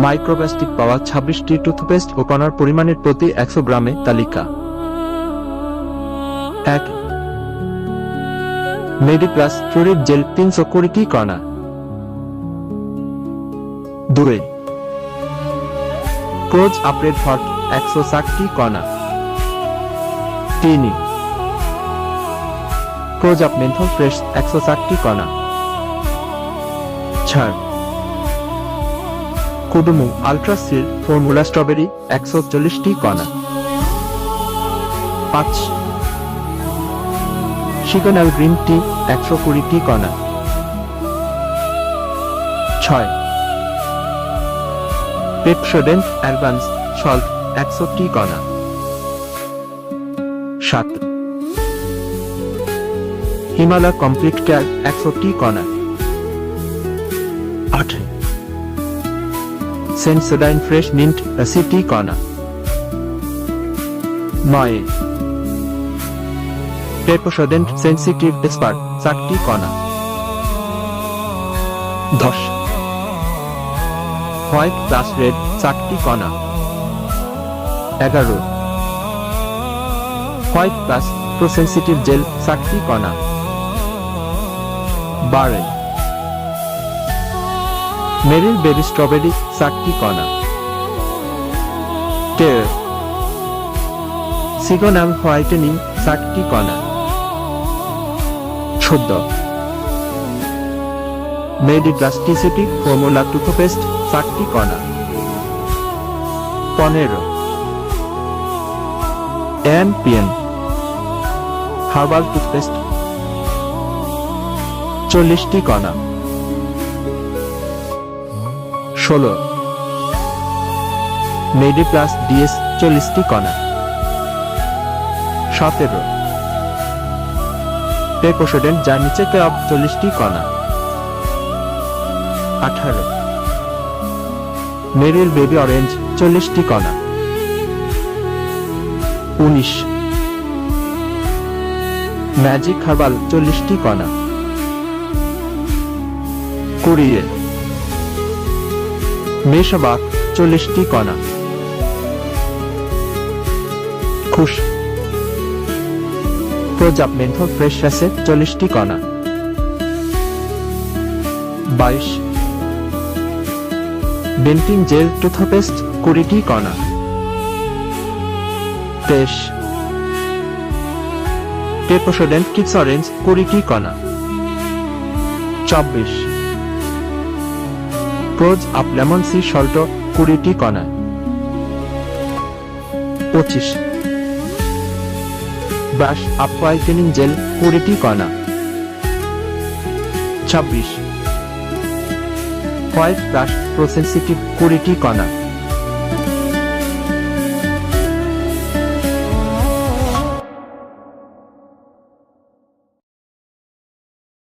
Microplastic পাওয়া 26টি toothpaste ও কণার পরিমাণের প্রতি 100 গ্রামে তালিকা। 1 মেডিপ্লাস ফ্লুরিড জেল 320টি কণা। 2 ক্লোজ আপ রেড হট 160টি কণা। 3 ক্লোজ আপ মেন্থল ফ্রেশ 160টি কণা। 4 কুডুমু আলট্রা সিল ফর্মুলা স্ট্রবেরি 140টি কণা। 5 সিগন্যাল গ্রিন টি 120টি কণা। 6 পেপসোডেন্ট অ্যাডভান্স সল্ট 100টি কণা। 7 হিমালয় কমপ্লিট কেয়ার 100টি কণা। 8 সেন্সোডাইন ফ্রেশ মিন্ট 80টি কণা। 9 পেপসোডেন্ট সেন্সিটিভ এক্সপার্ট 60টি কণা। 10 হোয়াইট প্লাস রেড 60টি কণা। 11 হোয়াইট প্লাস প্রোসেনসিটিভ জেল 60টি কণা। 12 মেরিল বেবি স্ট্রবেরি 60টি কণা। 13 সিগন্যাল হোয়াইটেনিং 60টি কণা। 14 মেডিপ্লাস্টিসিটি ফর্মুলা টুথপেস্ট 60টি কণা। 15 এএনপিএন হার্বাল টুথপেস্ট 40টি কণা। 16 মেডিপ্লাস ডিএস 40টি কণা। 17 পেপসোডেন্ট জার্নি চেক আপ 40টি কণা। 18 মেরিল বেবি অরেঞ্জ 40টি কণা। 19 ম্যাজিক হার্বাল 40টি কণা। 20 মেশাবাক 40টি কণা। খুশ প্রজাপ মেন্থল ফ্রেশ রেসে 40টি কণা। 22 বেন্টিং জেল টুথপেস্ট 20টি কণা। 23 পেপসোডেন্ট কিডস অরেঞ্জ 20টি কণা। 24 close up lemon sea salt 20টি কণা। 25 ব্রাশ আপ হোয়াইটেনিং জেল 20টি কণা। 26 হোয়াইট ব্রাশ প্রোসেনসিটিভ 20টি কণা।